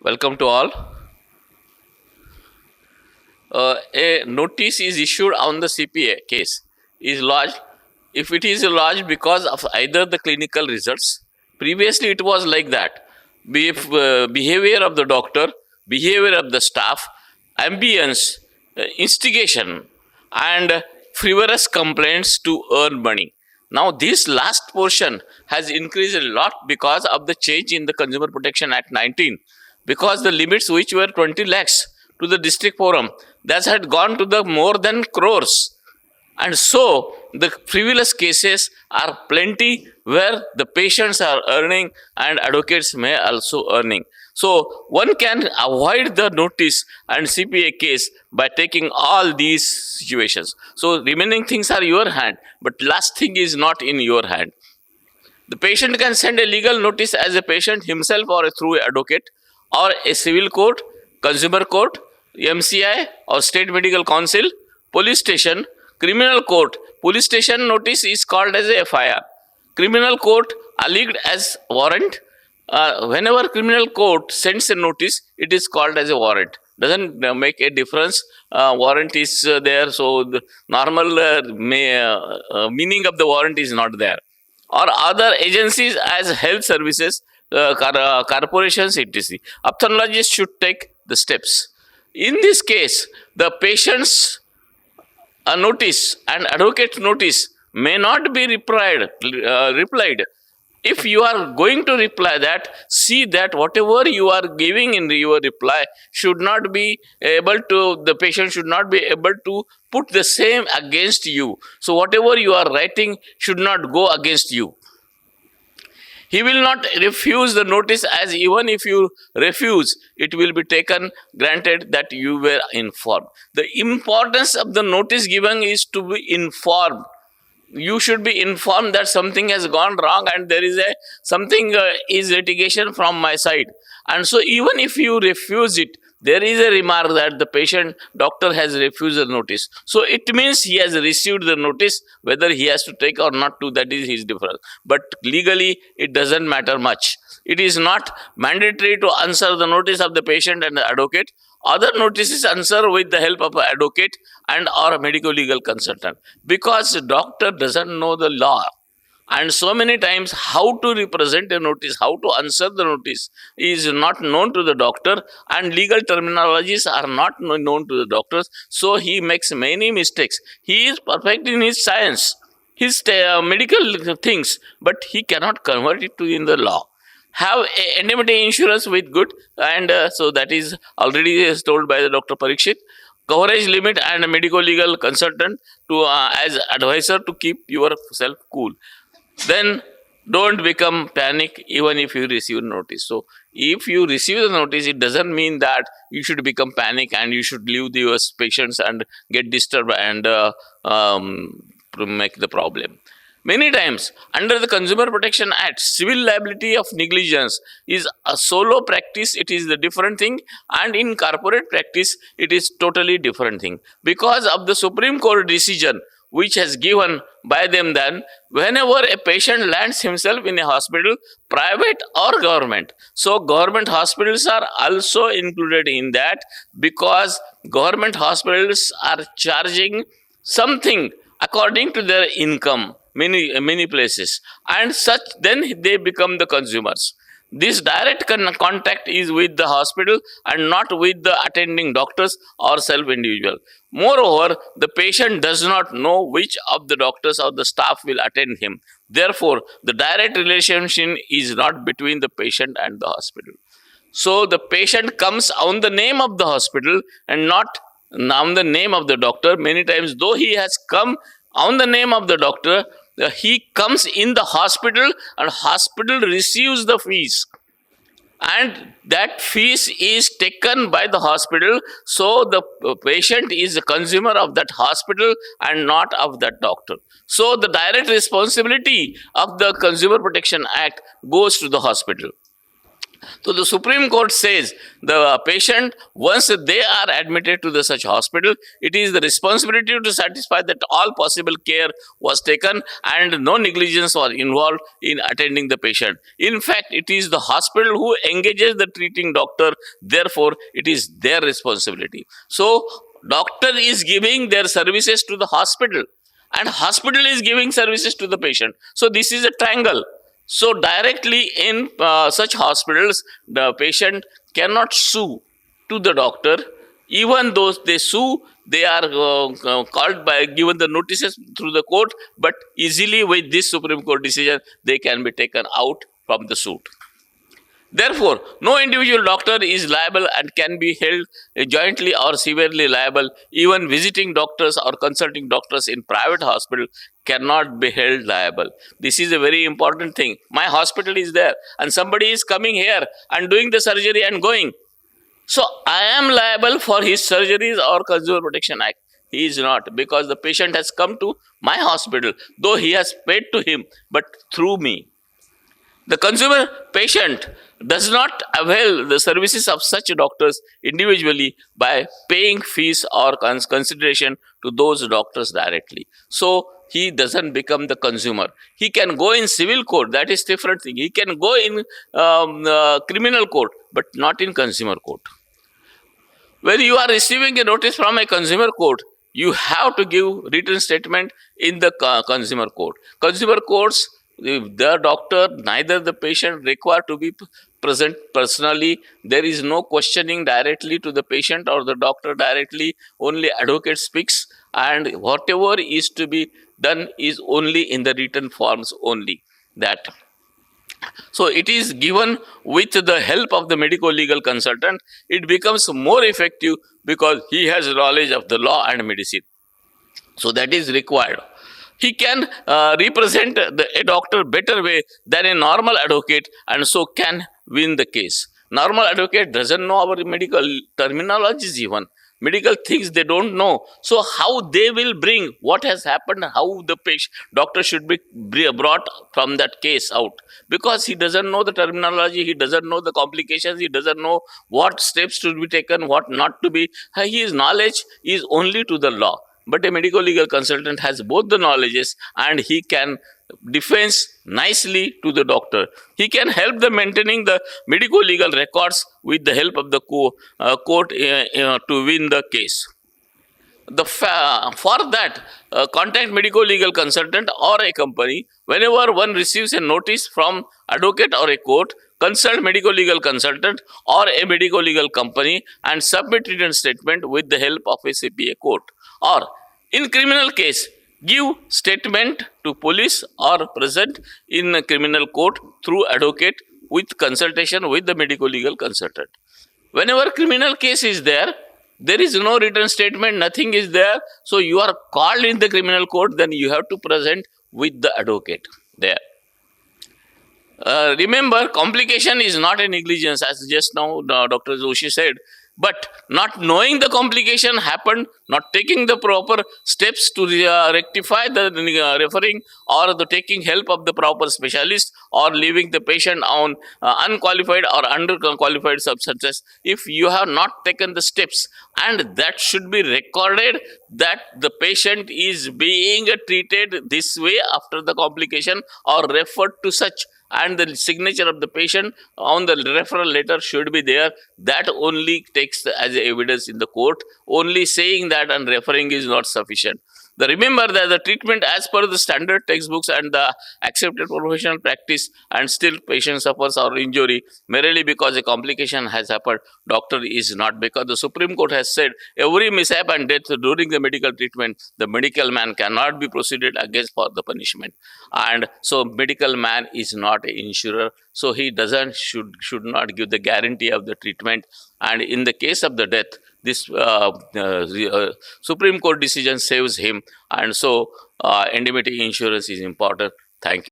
Welcome to all. A notice is issued on the CPA case is lodged if it is lodged because of either the clinical results. Previously, it was like that. Behavior of the doctor, behavior of the staff, ambience, instigation, and frivolous complaints to earn money. Now, this last portion has increased a lot because of the change in the Consumer Protection Act 19, because the limits which were 20 lakhs to the district forum, that had gone to the more than crores. And so the frivolous cases are plenty where the patients are earning and advocates may also earning. So one can avoid the notice and CPA case by taking all these situations. So remaining things are your hand, but last thing is not in your hand. The patient can send a legal notice as a patient himself or through an advocate or a civil court, consumer court, MCI or state medical council, police station, criminal court. Police station notice is called as a FIR. Criminal court alleged as warrant. Whenever criminal court sends a notice, it is called as a warrant. Doesn't make a difference. Warrant is there, so the normal meaning of the warrant is not there. Or other agencies as health services, corporations, etc. Ophthalmologists should take the steps. In this case, the patient's notice and advocate notice may not be replied. If you are going to reply that, see that whatever you are giving in your reply should not be able to, the patient should not be able to put the same against you. So whatever you are writing should not go against you. He will not refuse the notice, as even if you refuse, it will be taken granted that you were informed. The importance of the notice given is to be informed. You should be informed that something has gone wrong and there is something is litigation from my side. And so even if you refuse it, there is a remark that the patient doctor has refused the notice. So it means he has received the notice. Whether he has to take or not to, that is his difference. But legally, it doesn't matter much. It is not mandatory to answer the notice of the patient and the advocate. Other notices answer with the help of an advocate and or a medical legal consultant, because the doctor doesn't know the law. And so many times how to represent a notice, how to answer the notice is not known to the doctor, and legal terminologies are not known to the doctors. So he makes many mistakes. He is perfect in his science, his medical things, but he cannot convert it to in the law. Have a indemnity insurance with good, and so that is already told by the Dr. Parikshit. Coverage limit and a medical legal consultant to as advisor to keep yourself cool. Then don't become panic even if you receive notice. So if you receive the notice, it doesn't mean that you should become panic and you should leave your patients and get disturbed and make the problem. Many times, under the Consumer Protection Act, civil liability of negligence is a solo practice. It is the different thing, and in corporate practice, it is totally different thing. Because of the Supreme Court decision, which has given by them then, whenever a patient lands himself in a hospital, private or government. So government hospitals are also included in that, because government hospitals are charging something according to their income, many places, and such then they become the consumers. This direct contact is with the hospital and not with the attending doctors or self-individual. Moreover, the patient does not know which of the doctors or the staff will attend him. Therefore, the direct relationship is not between the patient and the hospital. So the patient comes on the name of the hospital and not on the name of the doctor. Many times, though he has come on the name of the doctor, he comes in the hospital and hospital receives the fees, and that fees is taken by the hospital. So the patient is a consumer of that hospital and not of that doctor. So the direct responsibility of the Consumer Protection Act goes to the hospital. So the Supreme Court says the patient, once they are admitted to the such hospital, it is the responsibility to satisfy that all possible care was taken and no negligence was involved in attending the patient. In fact, it is the hospital who engages the treating doctor. Therefore, it is their responsibility. So, doctor is giving their services to the hospital and hospital is giving services to the patient. So, this is a triangle. So directly in such hospitals, the patient cannot sue to the doctor. Even though they sue, they are called by given the notices through the court. But easily with this Supreme Court decision, they can be taken out from the suit. Therefore, no individual doctor is liable and can be held jointly or severely liable. Even visiting doctors or consulting doctors in private hospital cannot be held liable. This is a very important thing. My hospital is there and somebody is coming here and doing the surgery and going. So, I am liable for his surgeries or Consumer Protection Act. He is not, because the patient has come to my hospital, though he has paid to him, but through me. The consumer patient does not avail the services of such doctors individually by paying fees or consideration to those doctors directly. So, he doesn't become the consumer. He can go in civil court, that is different thing. He can go in criminal court, but not in consumer court. When you are receiving a notice from a consumer court, you have to give written statement in the consumer court. Consumer courts, if the doctor, neither the patient required to be present personally. There is no questioning directly to the patient or the doctor directly. Only advocate speaks, and whatever is to be done is only in the written forms only. That. So it is given with the help of the medico-legal consultant. It becomes more effective because he has knowledge of the law and medicine. So that is required. He can represent a doctor better way than a normal advocate, and so can win the case. Normal advocate doesn't know our medical terminologies even. Medical things they don't know. So how they will bring what has happened, how the doctor should be brought from that case out. Because he doesn't know the terminology, he doesn't know the complications, he doesn't know what steps to be taken, what not to be. His knowledge is only to the law. But a medical legal consultant has both the knowledges and he can defense nicely to the doctor. He can help the maintaining the medical legal records with the help of the court to win the case. For that, contact medical legal consultant or a company. Whenever one receives a notice from advocate or a court, consult medical legal consultant or a medical legal company and submit written statement with the help of a CPA court. Or in criminal case, give statement to police or present in a criminal court through advocate with consultation with the medical legal consultant. Whenever criminal case is there is no written statement, nothing is there. So you are called in the criminal court, then you have to present with the advocate there. Remember, complication is not a negligence, as just now Dr. Joshi said. But not knowing the complication happened, not taking the proper steps to rectify the referring or the taking help of the proper specialist or leaving the patient on unqualified or underqualified substances, if you have not taken the steps, and that should be recorded that the patient is being treated this way after the complication or referred to such, and the signature of the patient on the referral letter should be there. That only takes as evidence in the court. Only saying that and referring is not sufficient. Remember that the treatment as per the standard textbooks and the accepted professional practice, and still patient suffers or injury merely because a complication has happened, doctor is not, because the Supreme Court has said every mishap and death during the medical treatment, the medical man cannot be proceeded against for the punishment. And so medical man is not an insurer, so he should not give the guarantee of the treatment. And in the case of the death, this Supreme Court decision saves him, and so indemnity insurance is important. Thank you.